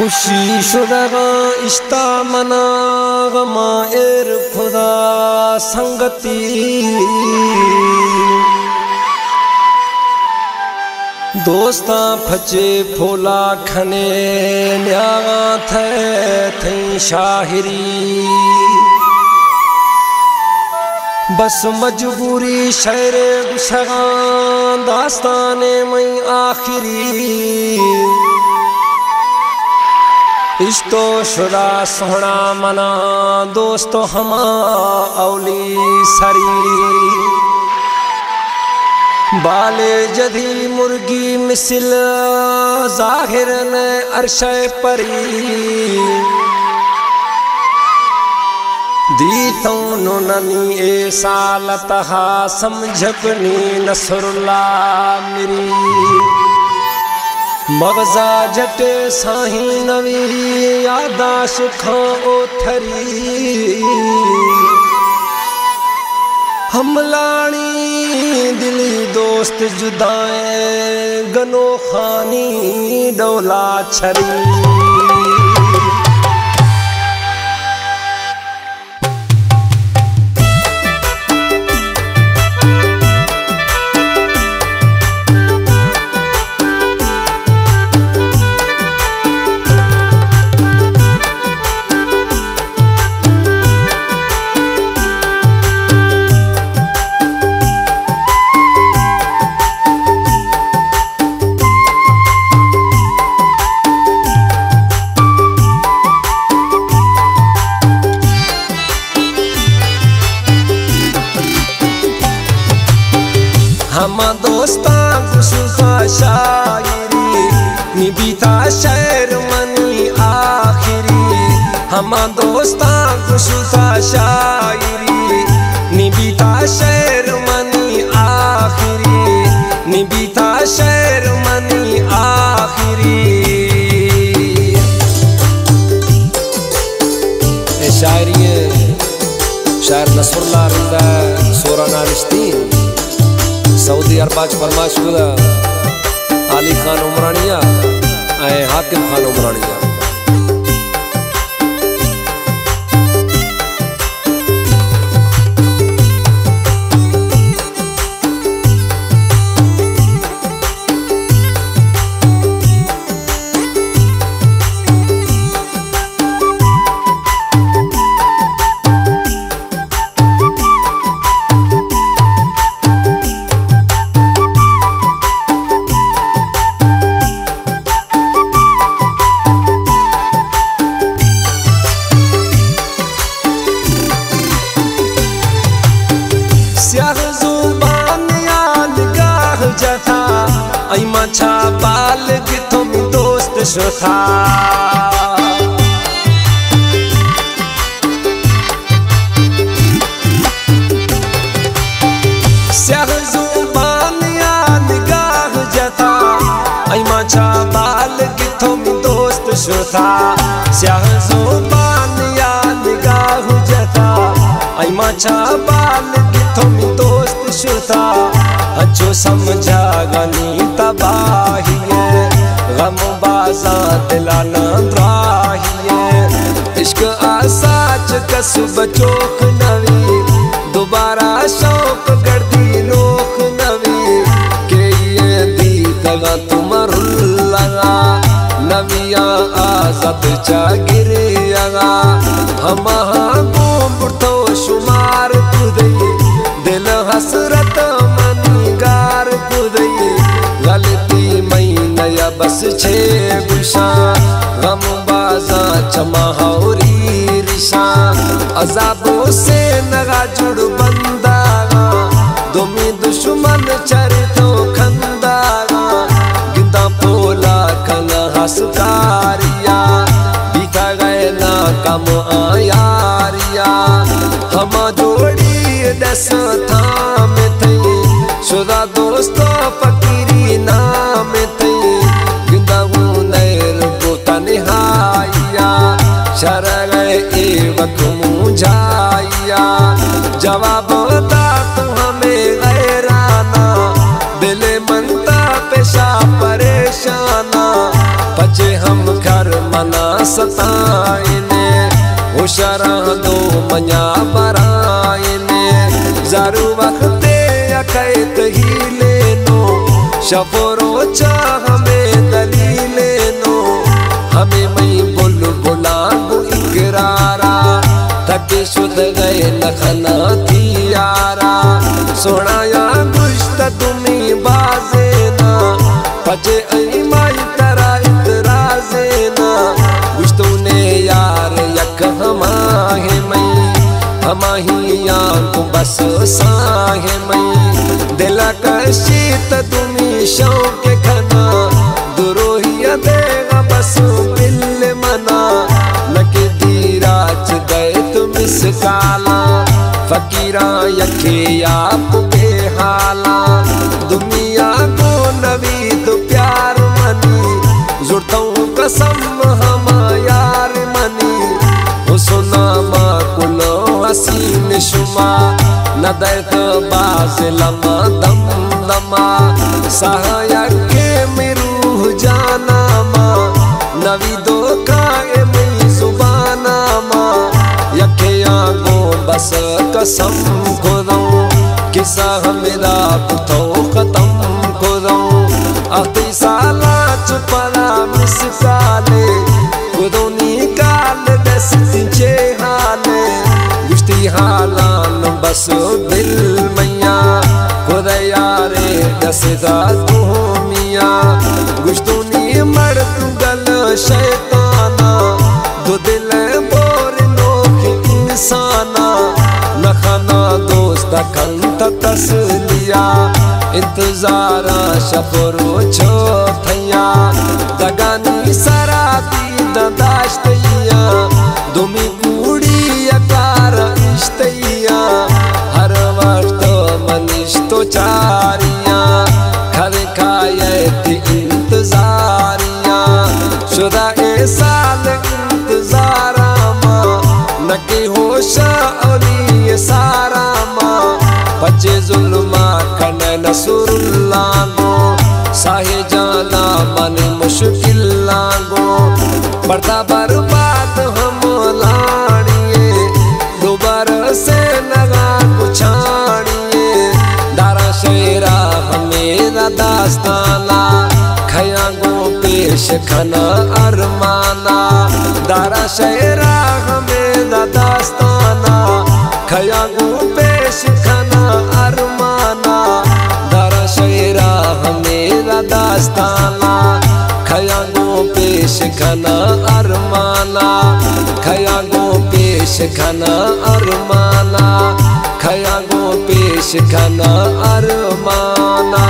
खुशी शुदा इश्ता मना गमाएर खुदा संगती दोस्ता फचे फोला खने न्यागा थे शाहिरी बस मजबूरी शहर गुशगा दास्ताने मई आखिरी इश्तो शुदा सोहना मना दोस्तो हमा औली सरी बाले जदी मुर्गी मिसल जाहिर ने अरशे परी दी तो ननी ए सालतहा समझबनी नसरुल्ला मेरी मगजा जटे साही नवी यादाश खां ओथरी हमलानी दिली दोस्त जुदाए गनो खानी डोला छरी हमा दोस्ता गुशुफा शायरी निबिता शहर मनी आखिरी हमा दोस्ता गुशुफा शायरी निबिता शहर मनी आखिरी निबिता शहर मनी आखिरी शायरी शायर नसरुल्ला रिंदा सोरा नारिश्ती सऊदी अरबाज फरमाश खुदा अली खान उमरानिया हाकिम खान उमरानिया मछा बाल की तुम दोस्त शुथा स्याजुबान याद गाह जथा मछा बाल की तुम दोस्त शुथा स्याजुबान याद गाह जथा मछा बाल की तुम दोस्त शुथा अच्छो समझा गनी तबाहिए गम बाजा दिला नंद्राहिए इश्क आसाच कसब चोख नवी दोबारा शौक गर्दी नोख नवी के ये दी तगा तुमरुल्ला नविया आजत चा गिरिया हम बुढ़ो शुमार खुदई दिल हसरत गार खुदई गलती मई नया बस छे गुशा गम बाजा चमाहौरी रिशा अजाबों से नगा जुड़ बंदा दुमी दुश्मन चरतो खंदा गिंदा पोला खना हसकारिया बीता गए ना कम आयारिया हम जोड़ी दस थाम थई शुदा दोस्तो फकीरी नाम थई गिंदाऊ नैर गोता निहाइया शर गए ए वक़्त जाइया जवाब दा तू हमें गैराना दिल मनता पेशा परेशाना बचे हम घर मना सताइने होशरा दो मया बराइने जारू वक्ते अकैत ही लेनो शफरो चाह हमें दलीले नो हमें मई बुलबुला को इकरारा तके शुद्ध गए नखना थी यारा सोनाया गुश्त तुम्हें बाजे ना पचे आई माई तरा इतराजे ना गुश्तों ने यार यक हमाहे मई हमाही आंख बस साहे मई दिला कशीत तुम्हें शौक खना दुरोहिया देगा बस बिल मना लके धीराज गए तुम इस काला फकीरा यखे आप बेहाला दुनिया को नबी तो प्यार मनी जुड़ता हूँ कसम हम यार मनी हो सुना मा कुलो हसीन शुमा न दैत बाज लमा दम दमा सहायक के मेरू जाना मा नवी दो काए मई जुबाना मा यखे आगो बस कसम खुदो किसा मेरा पुथो खत्म खुदो अति साला चुपला मिस काले खुदो निकाल दस तिंचे हाले गुश्ती हालान बस दिल मैया खुदा यारे दसदा तू मिया गुश्तू नी मर तू गल शैताना दो दिल बोर नोख इंसाना नखना दोस्त कंत तसलिया इंतजारा शफरो छो थैया दगानी सराती ददाश्तैया दुमी कूड़ी अकार इश्तैया हर वक्त मनिश तो चारिया खरे खाए थी इंतजारिया शुदा ए साल इंतजारा मा नके होशा अली सारा मा पचे जुल्मा कने नसुरुल्ला गो साहे जाना मन मुश्किल लागो बढ़ता बर्बाद हम लाड़िए दोबारा से नगा कुछाड़िए दारा शेरा हमेरा दास्ताना खया गो पेश खना अरमाना दारा शेरा हमेरा दास्ताना खया गो पेश खना अरमाना दारा शेरा हमेरा दास्ताना खया गो पेश खना अरमाना खया गो पेश खना अरमाना खया गो पेश खना अरमाना।